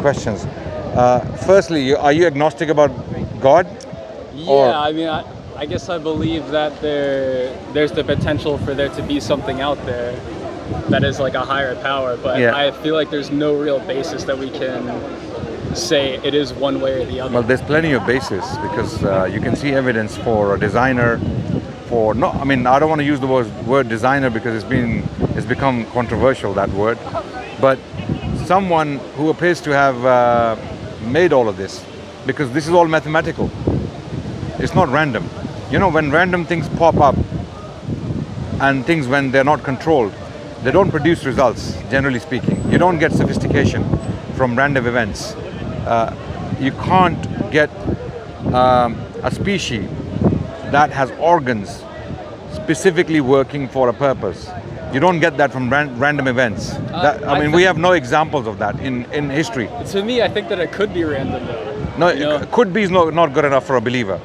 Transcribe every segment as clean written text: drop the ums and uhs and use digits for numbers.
questions. Firstly, are you agnostic about God? Yeah, I mean, I guess I believe that there's the potential for there to be something out there that is like a higher power, but I feel like there's no real basis that we can say it is one way or the other. Well, there's plenty of basis, because you can see evidence for a designer. I mean, I don't want to use the word designer because it's become controversial, that word, but someone who appears to have made all of this, because this is all mathematical. It's not random. You know, when random things pop up and things, when they're not controlled, they don't produce results, generally speaking. You don't get sophistication from random events. You can't get a species that has organs specifically working for a purpose. You don't get that from random events. I mean, we have no examples of that in history. To me, I think that it could be random, though. No, it could be is not good enough for a believer.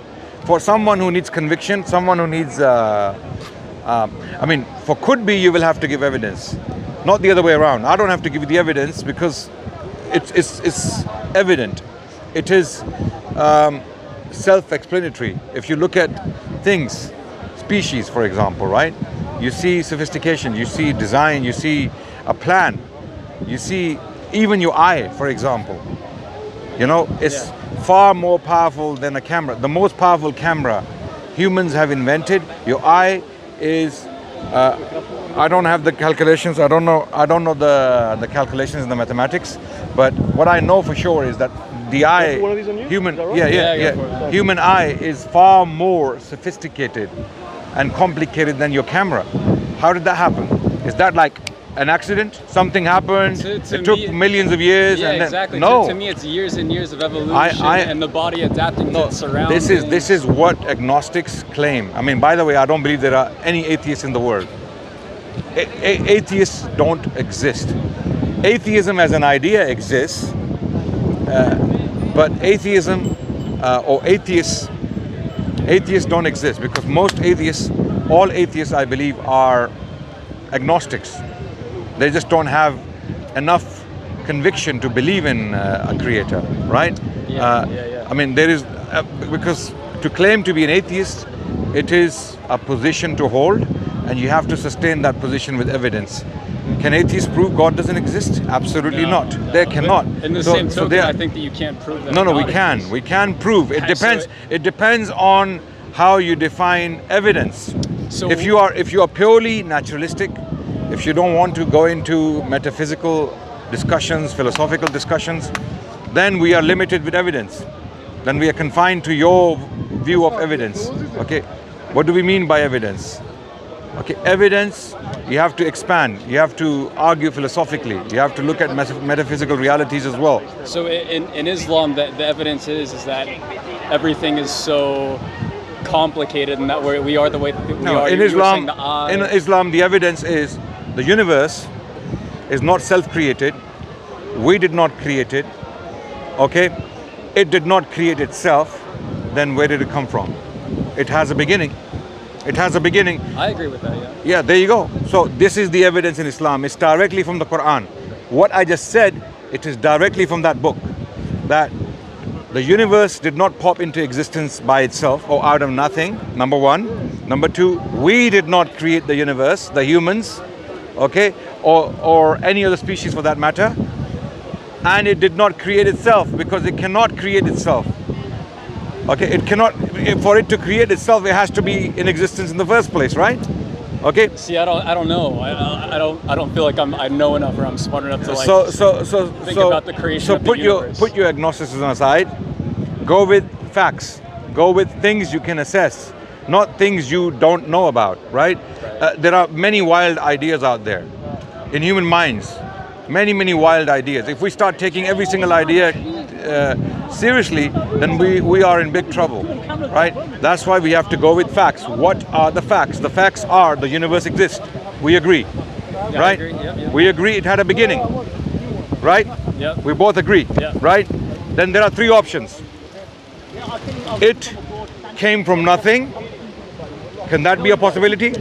For someone who needs conviction, someone who needs, I mean, for could be, you will have to give evidence, not the other way around. I don't have to give you the evidence because it's evident. It is self-explanatory. If you look at things, species, for example, right? You see sophistication, you see design, you see a plan, you see even your eye, for example. You know, it's far more powerful than a camera. The most powerful camera humans have invented. Your eye is, I don't have the calculations. I don't know the calculations in the mathematics. But what I know for sure is that the eye, human, human eye is far more sophisticated and complicated than your camera. How did that happen? Is that like an accident? Something happened, it took millions of years? Yeah, and then, exactly. No. To me, it's years and years of evolution and the body adapting to its surroundings. This is what agnostics claim. I mean, by the way, I don't believe there are any atheists in the world. Atheists don't exist. Atheism as an idea exists, but atheism or atheists don't exist, because all atheists, I believe, are agnostics. They just don't have enough conviction to believe in a creator, right? I mean, there is, because to claim to be an atheist, it is a position to hold, and you have to sustain that position with evidence. Can atheists prove God doesn't exist? Absolutely not. They cannot. In the same token, I think that you can't prove that. No, we can. We can prove. It depends. It depends on how you define evidence. So if you are purely naturalistic, if you don't want to go into metaphysical discussions, philosophical discussions, then we are limited with evidence. Then we are confined to your view of evidence. Okay, what do we mean by evidence? Okay, evidence, you have to expand, you have to argue philosophically, you have to look at metaphysical realities as well. So in Islam, the evidence is that everything is so complicated and that we are the way that we are. In Islam, the evidence is the universe is not self-created. We did not create it. Okay, it did not create itself. Then where did it come from? It has a beginning. It has a beginning. I agree with that, yeah. Yeah, there you go. So this is the evidence in Islam. It's directly from the Quran. What I just said, it is directly from that book. That the universe did not pop into existence by itself or out of nothing, number one. Number two, we did not create the universe, the humans, okay, or any other species for that matter. And it did not create itself, because it cannot create itself. Okay, it cannot, for it to create itself, it has to be in existence in the first place, right? Okay. See, I don't know. I don't feel like I know enough or I'm smart enough to think about the creation of the universe. Put your agnosticism aside. Go with facts. Go with things you can assess, not things you don't know about, right? There are many wild ideas out there in human minds. Many wild ideas. If we start taking every single idea seriously, then we are in big trouble, right? That's why we have to go with facts. What are the facts? The facts are the universe exists. We agree, right? I agree. Yep. We agree it had a beginning, right? Yep. We both agree, right? Then there are three options. It came from nothing. Can that be a possibility?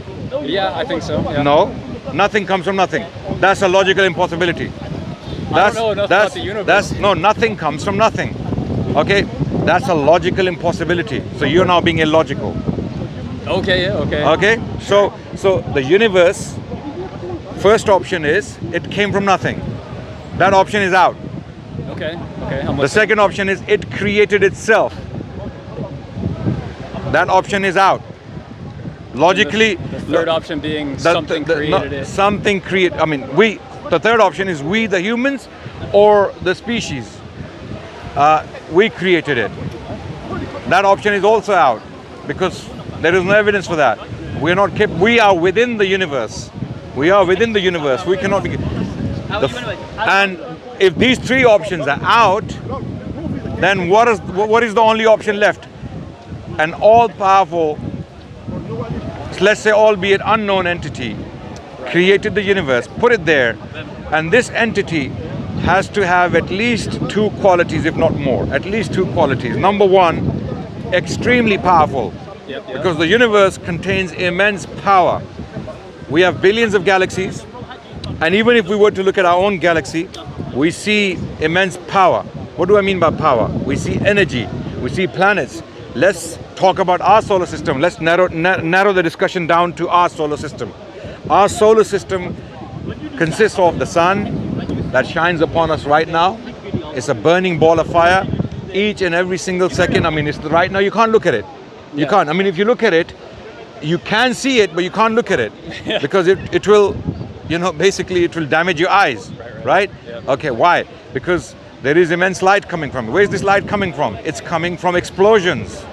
Yeah, I think so. Yeah. No, nothing comes from nothing. That's a logical impossibility. I don't know enough about the universe. No, nothing comes from nothing. Okay, that's a logical impossibility. So you're now being illogical. Okay, yeah, okay. Okay, so the universe, first option is it came from nothing. That option is out. Okay. The second option is it created itself. That option is out. Logically, the third option being something created it. Something create. I mean, the third option is we, the humans, or the species. We created it. That option is also out because there is no evidence for that. We are within the universe. We are within the universe. We cannot be. And if these three options are out, then what is the only option left? An all-powerful, let's say albeit unknown entity, created the universe, put it there, and this entity has to have at least two qualities, if not more. At least two qualities. Number one, extremely powerful. Yep. Because the universe contains immense power. We have billions of galaxies, and even if we were to look at our own galaxy, we see immense power. What do I mean by power? We see energy, we see planets. Let's talk about our solar system. Let's narrow the discussion down to our solar system. Our solar system consists of the sun that shines upon us right now. It's a burning ball of fire each and every single second. I mean, it's right now, you can't look at it. You can't. I mean, if you look at it, you can see it, but you can't look at it because it will, basically it will damage your eyes, right? Yeah. Okay, why? Because there is immense light coming from. Where's this light coming from? It's coming from explosions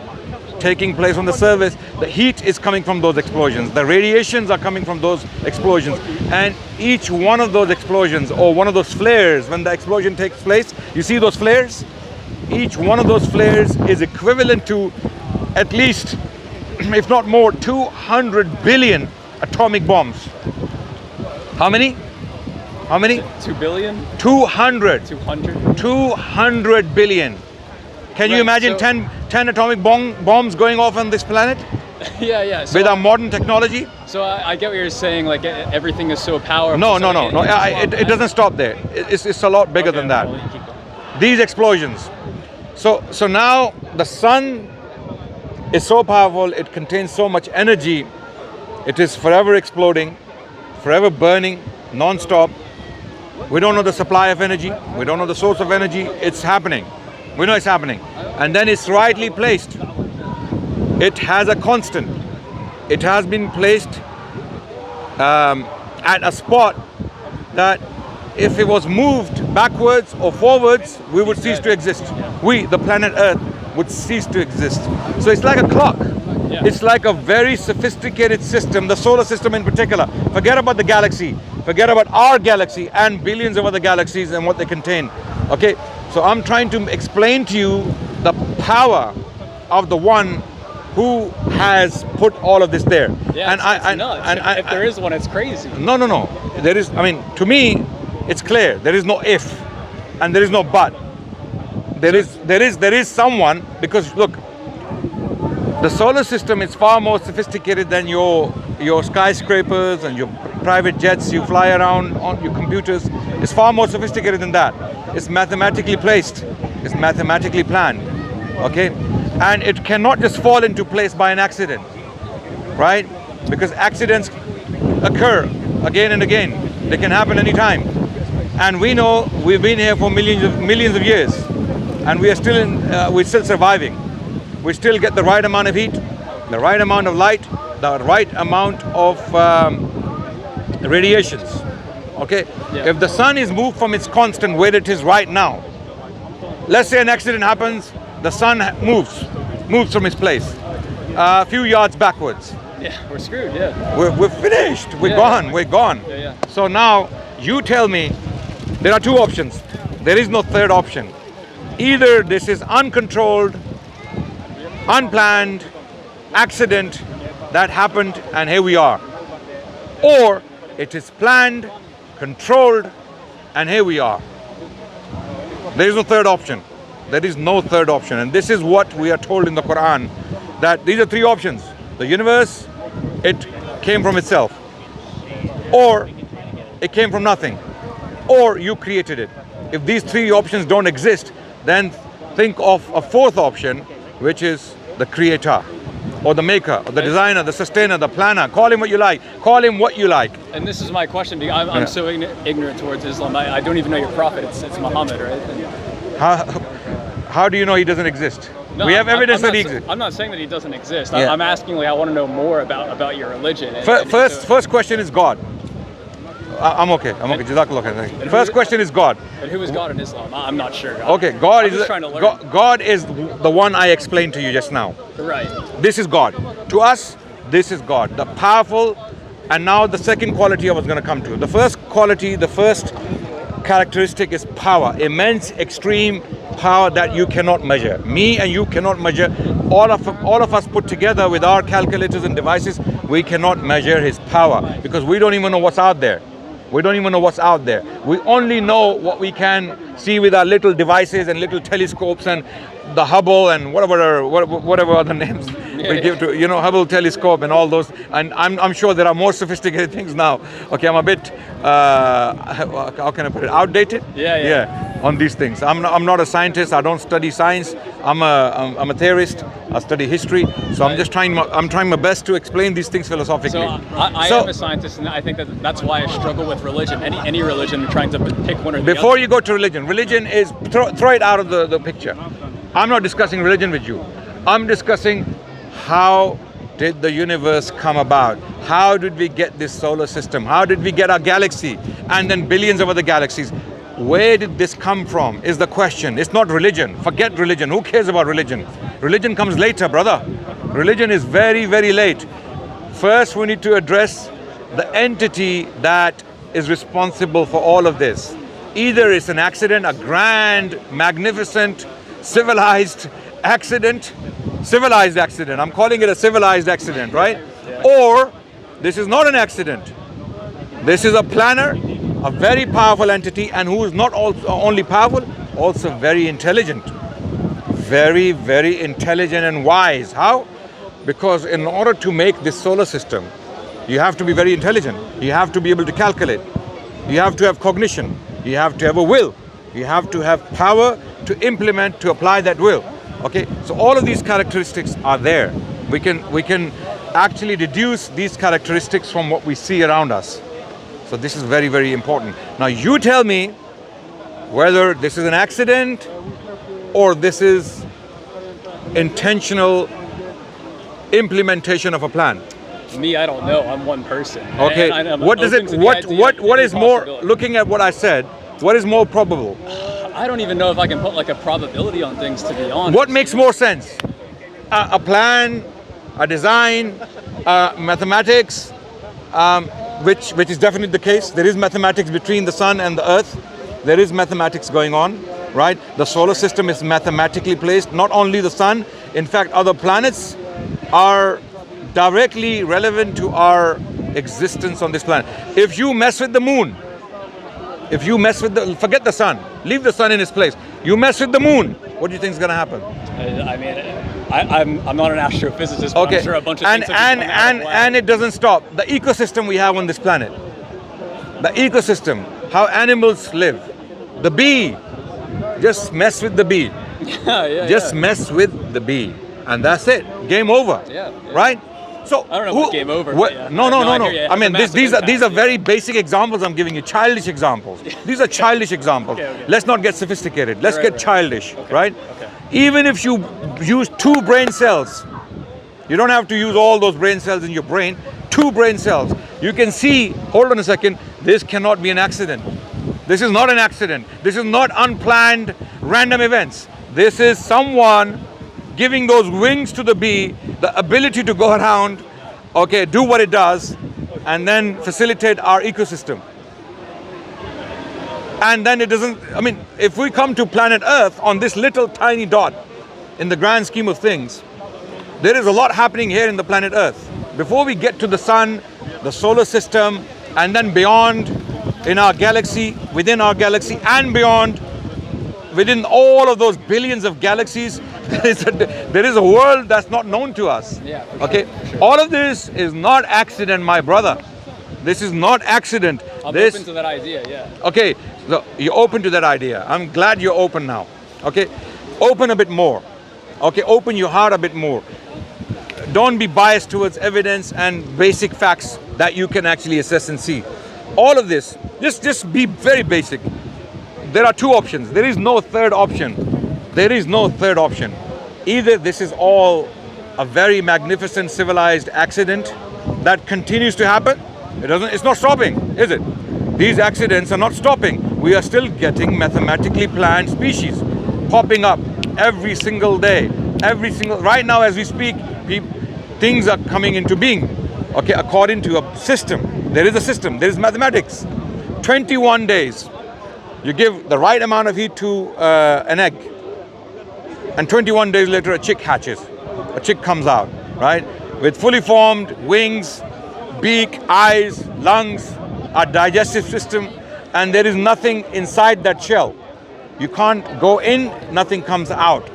taking place on the surface. The heat is coming from those explosions. The radiations are coming from those explosions. And each one of those explosions, or one of those flares, when the explosion takes place, you see those flares? Each one of those flares is equivalent to at least, if not more, 200 billion atomic bombs. How many? 2 billion? 200. 200? 200 billion. Can you imagine 10 atomic bombs going off on this planet? Yeah. With our modern technology? So I get what you're saying, like everything is so powerful. No. It doesn't stop there. It's a lot bigger than that. These explosions. So now the sun is so powerful, it contains so much energy, it is forever exploding, forever burning, non-stop. We don't know the supply of energy, we don't know the source of energy, it's happening. We know it's happening. And then it's rightly placed. It has a constant. It has been placed at a spot that if it was moved backwards or forwards, we would cease to exist. We, the planet Earth, would cease to exist. So it's like a clock. Yeah. It's like a very sophisticated system, the solar system in particular. Forget about the galaxy. Forget about our galaxy and billions of other galaxies and what they contain. Okay, so I'm trying to explain to you the power of the one who has put all of this there. Yeah, it's nuts. If there is one, it's crazy. No. There is, to me, it's clear. There is no if and there is no but. There is someone, because look, the solar system is far more sophisticated than your skyscrapers and your private jets you fly around on your computers. It's far more sophisticated than that. It's mathematically placed. It's mathematically planned. Okay? And it cannot just fall into place by an accident. Right? Because accidents occur again and again. They can happen anytime. And we know we've been here for millions of years. And we are we're still surviving. We still get the right amount of heat, the right amount of light, the right amount of radiations. Okay? Yeah. If the sun is moved from its constant where it is right now, let's say an accident happens, the sun moves from its place a few yards backwards. Yeah, we're screwed, yeah. We're finished, we're gone. Yeah. So now, you tell me, there are two options. There is no third option. Either this is uncontrolled, unplanned accident that happened and here we are, or it is planned, controlled, and here we are. There is no third option. There is no third option. And this is what we are told in the Quran, that these are three options. The universe, it came from itself, or it came from nothing, or you created it. if these three options don't exist, then think of a fourth option, which is the creator, or the maker, or the designer, the sustainer, the planner. Call him what you like. Call him what you like. And this is my question, because I'm so ignorant towards Islam. I don't even know your prophet. It's Muhammad, right? How do you know he doesn't exist? No, we have evidence that he exists. I'm not saying that he doesn't exist. I'm asking, like, I want to know more about your religion. First question is God. I'm okay. Jazakallah khair. First question is God. And who is God in Islam? I'm not sure. Okay, I'm just trying to learn. God is the one I explained to you just now. Right. This is God. To us, this is God, the powerful. And now the second quality I was going to come to. The first quality, the first characteristic is power. Immense, extreme power that you cannot measure. Me and you cannot measure. All of us put together with our calculators and devices, we cannot measure his power because we don't even know what's out there. We don't even know what's out there. We only know what we can see with our little devices and little telescopes and the Hubble and whatever other names we give to, Hubble telescope and all those. And I'm sure there are more sophisticated things now. Okay, I'm a bit, how can I put it, outdated? Yeah. On these things. I'm not a scientist. I don't study science. I'm a theorist. I study history. So I'm just trying my best to explain these things philosophically. So I am a scientist, and I think that's why I struggle with religion. Any religion, trying to pick one or the other. Before you go to religion is throw it out of the picture. I'm not discussing religion with you. I'm discussing how did the universe come about? How did we get this solar system? How did we get our galaxy and then billions of other galaxies? Where did this come from is the question. It's not religion. Forget religion. Who cares about religion? Religion comes later, brother. Religion is very, very late. First, we need to address the entity that is responsible for all of this. Either it's an accident, a grand, magnificent, civilized accident. I'm calling it a civilized accident, right? Yeah. Or this is not an accident. This is a planner, a very powerful entity, and who is not only powerful, also very intelligent. Very, very intelligent and wise. How? Because in order to make this solar system, you have to be very intelligent. You have to be able to calculate. You have to have cognition. You have to have a will. You have to have power to implement, to apply that will. Okay, so all of these characteristics are there. We can actually deduce these characteristics from what we see around us. So this is very, very important. Now you tell me whether this is an accident or this is intentional implementation of a plan. Me, I don't know. I'm one person. Okay. What is more, looking at what I said, what is more probable? I don't even know if I can put like a probability on things, to be honest. What makes more sense? A plan, a design, mathematics, which is definitely the case. There is mathematics between the sun and the earth. There is mathematics going on, right? The solar system is mathematically placed. Not only the sun, in fact, other planets are directly relevant to our existence on this planet. If you mess with the moon, forget the sun, leave the sun in its place. You mess with the moon, what do you think is going to happen? I mean, I'm not an astrophysicist, but I'm sure a bunch of things and it doesn't stop. The ecosystem we have on this planet, the ecosystem, how animals live, the bee, just mess with the bee. Just mess with the bee, and that's it. Game over. Right? So I don't know what game over. No. I mean, these are very basic examples I'm giving you, childish examples. These are childish examples. Okay. Let's not get sophisticated. Let's get childish, right? Okay. Even if you use 2 brain cells, you don't have to use all those brain cells in your brain. 2 brain cells. You can see, hold on a second, this cannot be an accident. This is not an accident. This is not unplanned random events. This is someone giving those wings to the bee, the ability to go around, okay, do what it does, and then facilitate our ecosystem. And then it doesn't, I mean, if we come to planet Earth on this little tiny dot, in the grand scheme of things, there is a lot happening here in the planet Earth. Before we get to the sun, the solar system, and then beyond, in our galaxy, within our galaxy, and beyond, within all of those billions of galaxies, there is a world that's not known to us. Yeah, okay? Sure. All of this is not accident, my brother. This is not accident. I'm open to that idea, yeah. Okay, so you're open to that idea. I'm glad you're open now. Okay, open a bit more. Okay, open your heart a bit more. Don't be biased towards evidence and basic facts that you can actually assess and see. All of this, just be very basic. There are two options. There is no third option. There is no third option. Either this is all a very magnificent civilized accident that continues to happen. It's not stopping, is it? These accidents are not stopping. We are still getting mathematically planned species popping up every single day. Right now as we speak, things are coming into being. Okay, according to a system. There is a system, there is mathematics. 21 days. You give the right amount of heat to an egg, and 21 days later a chick hatches. A chick comes out, right? With fully formed wings, beak, eyes, lungs, a digestive system, and there is nothing inside that shell. You can't go in, nothing comes out.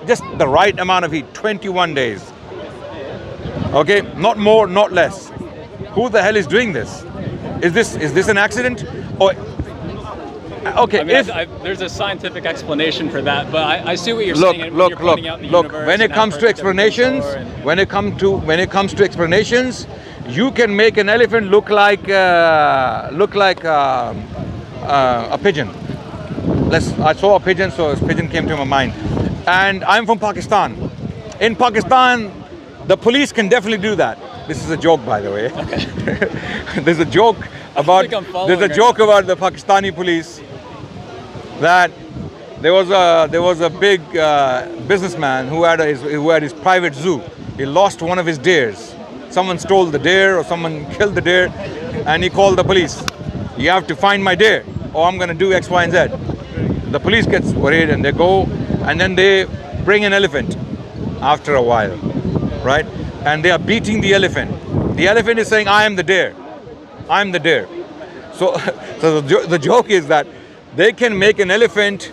Just the right amount of heat, 21 days. Okay, not more, not less. Who the hell is doing this? Is this an accident? Or okay, I mean, there's a scientific explanation for that, but I see what you're saying. Look. When it comes to explanations, when it comes to explanations, you can make an elephant look like a pigeon. I saw a pigeon, so a pigeon came to my mind. And I'm from Pakistan. In Pakistan, the police can definitely do that. This is a joke, by the way. Okay. There's a joke about the Pakistani police, that there was a big businessman who had his private zoo. He lost one of his deers. Someone stole the deer or someone killed the deer, and he called the police. You have to find my deer or I'm going to do X, Y, and Z. The police gets worried and they go, and then they bring an elephant after a while, right? And they are beating the elephant. The elephant is saying, I am the deer. I'm the deer. So the joke is that they can make an elephant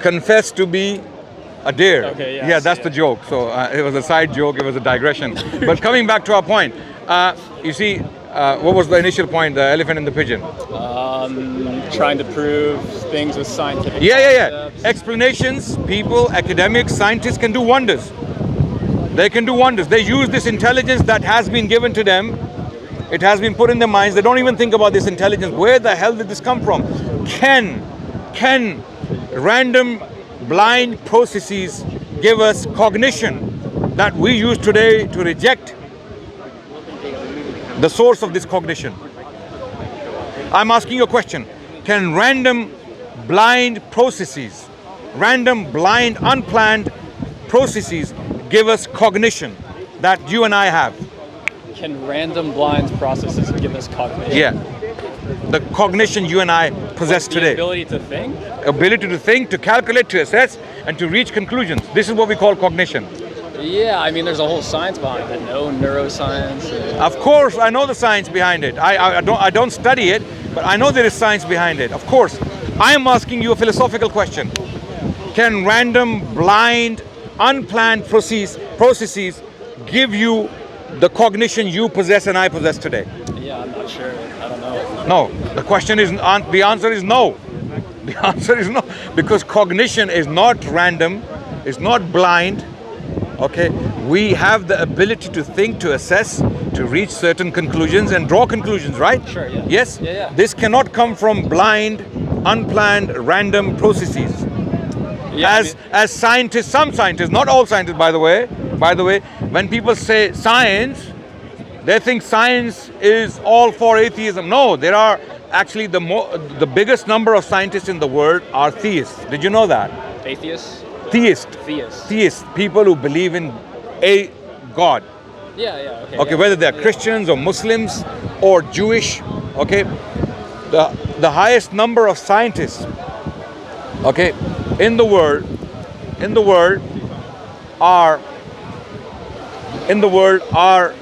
confess to be a deer. Okay, yeah, that's the joke. So it was a side joke, it was a digression. But coming back to our point, you see, what was the initial point, the elephant and the pigeon? Trying to prove things with scientific concepts. Explanations, people, academics, scientists can do wonders. They can do wonders. They use this intelligence that has been given to them. It has been put in their minds. They don't even think about this intelligence. Where the hell did this come from? Can random blind processes give us cognition that we use today to reject the source of this cognition? I'm asking you a question. Can random blind processes, random blind unplanned processes give us cognition that you and I have? Can random blind processes give us cognition? Yeah. The cognition you and I possess today. The ability to think? Ability to think, to calculate, to assess, and to reach conclusions. This is what we call cognition. Yeah, I mean, there's a whole science behind it, no? Neuroscience. Of course, I know the science behind it. I don't study it, but I know there is science behind it. Of course. I am asking you a philosophical question. Can random, blind, unplanned processes give you the cognition you possess and I possess today? Yeah, I'm not sure. I don't know. No. The answer is no. The answer is no. Because cognition is not random, it's not blind. Okay, we have the ability to think, to assess, to reach certain conclusions and draw conclusions, right? Sure, yeah. Yes? Yeah. This cannot come from blind, unplanned, random processes. Yeah, as scientists, some scientists, not all scientists, by the way, when people say science, they think science is all for atheism. No, there are actually the biggest number of scientists in the world are theists. Did you know that? Atheists? Theists, people who believe in a God. Yeah, okay. Whether they're Christians or Muslims or Jewish, okay. The highest number of scientists, okay, in the world are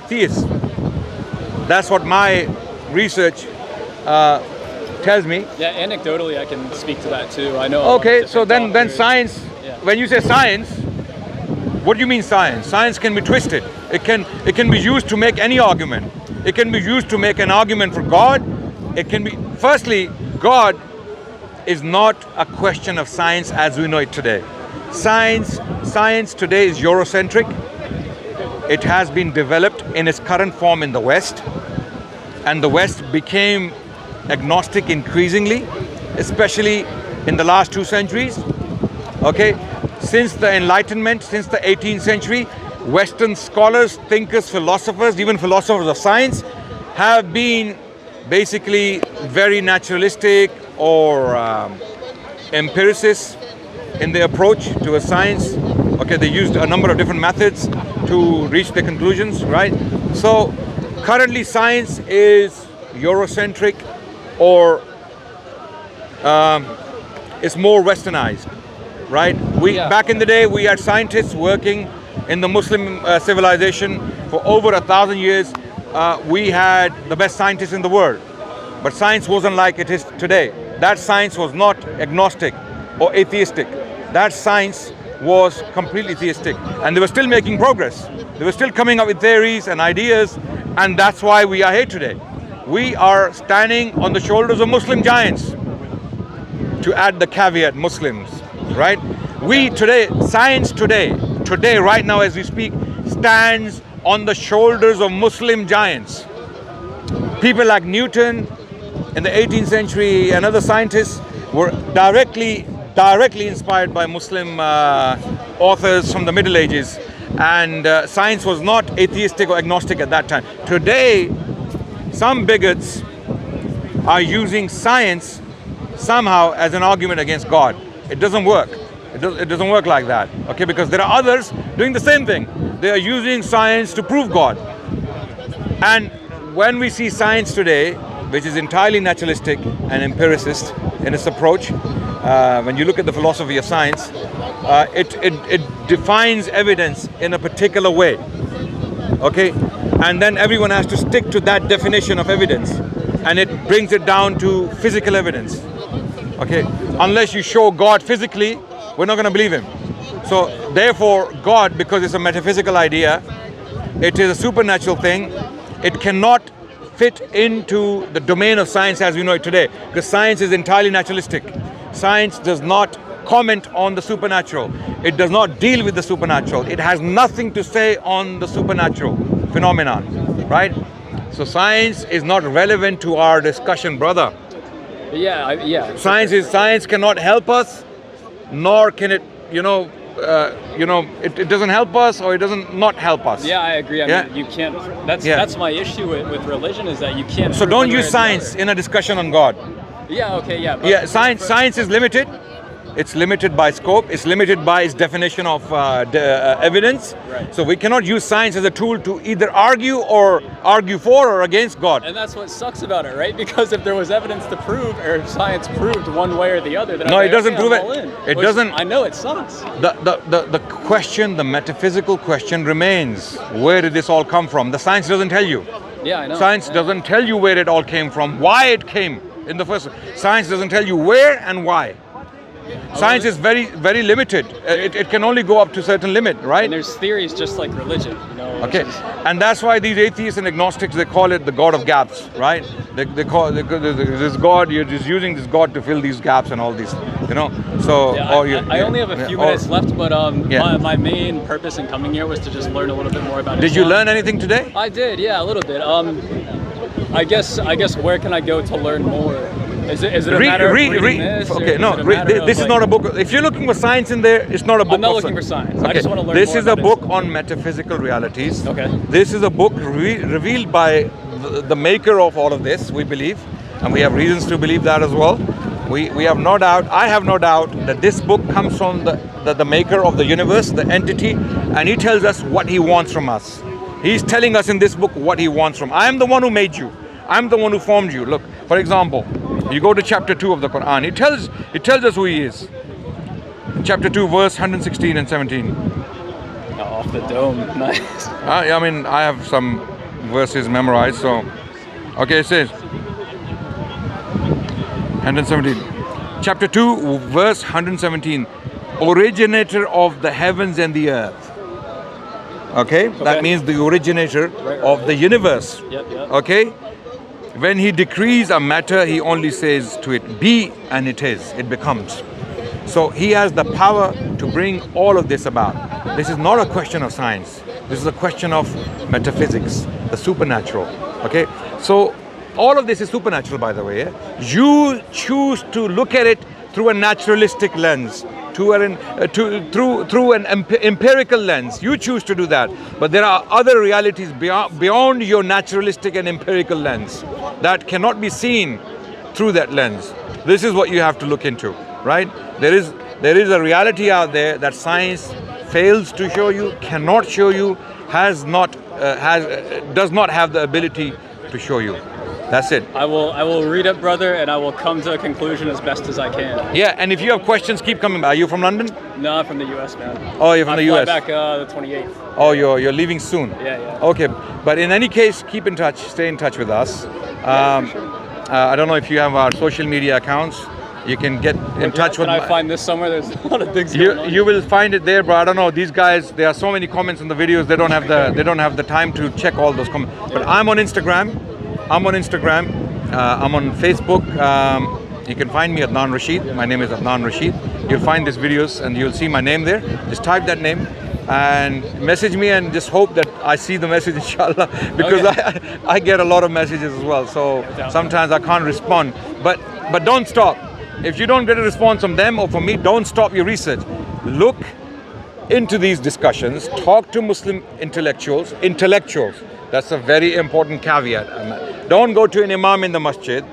theists. That's what my research tells me. Yeah, anecdotally I can speak to that too. I know. Okay, so then science. Yeah. When you say science, what do you mean science? Science can be twisted. It can be used to make any argument. It can be used to make an argument for God. It can be, firstly, God is not a question of science as we know it today. Science today is Eurocentric. It has been developed in its current form in the West, and the West became agnostic increasingly, especially in the last 2 centuries. Okay, since the Enlightenment, since the 18th century, Western scholars, thinkers, philosophers, even philosophers of science have been basically very naturalistic or empiricists in their approach to a science. Okay, they used a number of different methods to reach their conclusions, right? So currently science is Eurocentric, or it's more westernized, right? Back in the day, we had scientists working in the Muslim civilization for over 1,000 years. We had the best scientists in the world, but science wasn't like it is today. That science was not agnostic or atheistic. That science was completely theistic, and they were still making progress. They were still coming up with theories and ideas, and that's why we are here today. We are standing on the shoulders of Muslim giants, to add the caveat, Muslims, right? We today, science today, right now as we speak, stands on the shoulders of Muslim giants. People like Newton in the 18th century and other scientists were directly inspired by Muslim authors from the Middle Ages, and science was not atheistic or agnostic at that time. Today, some bigots are using science somehow as an argument against God. It doesn't work. It doesn't work like that, okay? Because there are others doing the same thing. They are using science to prove God. And when we see science today, which is entirely naturalistic and empiricist in its approach, when you look at the philosophy of science, it defines evidence in a particular way, okay? And then everyone has to stick to that definition of evidence, and it brings it down to physical evidence, okay? Unless you show God physically, we're not going to believe him. So therefore, God, because it's a metaphysical idea, it is a supernatural thing, it cannot fit into the domain of science as we know it today, because science is entirely naturalistic. Science does not comment on the supernatural. It does not deal with the supernatural. It has nothing to say on the supernatural phenomenon, right? So science is not relevant to our discussion, brother. Yeah. Science cannot help us, nor can it, it doesn't help us, or it doesn't not help us. Yeah, I agree. I mean, you can't. That's my issue with religion, is that you can't. So don't use science in a discussion on God. Yeah. Okay. Yeah. Science is limited. It's limited by scope. It's limited by its definition of evidence. Right. So we cannot use science as a tool to either argue for or against God. And that's what sucks about it, right? Because if there was evidence to prove, or if science proved one way or the other, then it doesn't prove it. It doesn't. I know it sucks. The question, the metaphysical question remains: where did this all come from? The science doesn't tell you. Yeah, I know. Science doesn't tell you where it all came from, why it came in the first. Science doesn't tell you where and why. Science is very, very limited. It can only go up to a certain limit, right? And there's theories just like religion, Okay, and that's why these atheists and agnostics, they call it the God of gaps, right? They call this God, you're just using this God to fill these gaps and all these, So, yeah, I only have a few minutes left, but my main purpose in coming here was to just learn a little bit more about Islam. Did you learn anything today? I did, yeah, a little bit. I guess where can I go to learn more? Is it a matter of reading this? Okay, no, this is not a book. If you're looking for science in there, it's not a book. I'm not looking for science. Okay. I just want to learn This more is a about book Islam. on metaphysical realities. Okay. This is a book revealed by the maker of all of this, we believe, and we have reasons to believe that as well. We have no doubt, I have no doubt that this book comes from the maker of the universe, the entity, and he tells us what he wants from us. He's telling us in this book what he wants from. I am the one who made you. I'm the one who formed you. Look, for example, you go to chapter 2 of the Quran. It tells us who he is. Chapter 2, verse 116 and 17. Off the dome, nice. I mean, I have some verses memorized, so. Okay, it says, 117. Chapter 2, verse 117. Originator of the heavens and the earth. Okay? That means the originator of the universe. Okay? When he decrees a matter, he only says to it, be, and it is, it becomes. So he has the power to bring all of this about. This is not a question of science. This is a question of metaphysics, the supernatural. Okay? So all of this is supernatural, by the way. Yeah? You choose to look at it through a naturalistic lens, through an empirical lens. You choose to do that. But there are other realities beyond your naturalistic and empirical lens that cannot be seen through that lens. This is what you have to look into, right? There is a reality out there that science fails to show you, cannot show you, does not have the ability to show you. That's it. I will read it, brother, and I will come to a conclusion as best as I can. Yeah, and if you have questions, keep coming back. Are you from London? No, I'm from the US, man. Oh, you're from the US. I fly back the 28th. Oh, you're leaving soon. Yeah. Okay, but in any case, keep in touch. Stay in touch with us. For sure. I don't know if you have our social media accounts. You can get in touch with. Can I find this somewhere? There's a lot of things going on. You will find it there, but I don't know. These guys, there are so many comments on the videos. They don't have the time to check all those comments. But I'm on Instagram. I'm on Facebook. You can find me at Adnan Rashid. My name is Adnan Rashid. You'll find these videos and you'll see my name there. Just type that name and message me, and just hope that I see the message, inshallah, because I get a lot of messages as well. So sometimes I can't respond. But don't stop. If you don't get a response from them or from me, don't stop your research. Look into these discussions. Talk to Muslim intellectuals. That's a very important caveat. Don't go to an imam in the masjid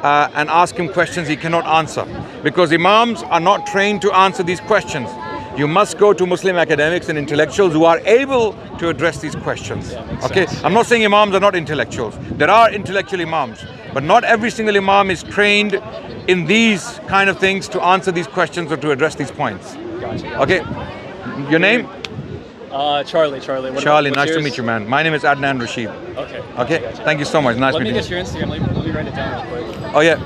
and ask him questions he cannot answer, because imams are not trained to answer these questions. You must go to Muslim academics and intellectuals who are able to address these questions. Okay, I'm not saying imams are not intellectuals. There are intellectual imams, but not every single imam is trained in these kind of things to answer these questions or to address these points. Gotcha. Okay, your name? Charlie. Charlie, nice to meet you, man. My name is Adnan Rashid. Okay. Gotcha. Thank you so much. Nice meeting you. Let me get your Instagram. Let me write it down real quick. Oh yeah.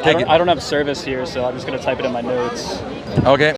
I don't have service here, so I'm just gonna type it in my notes. Okay.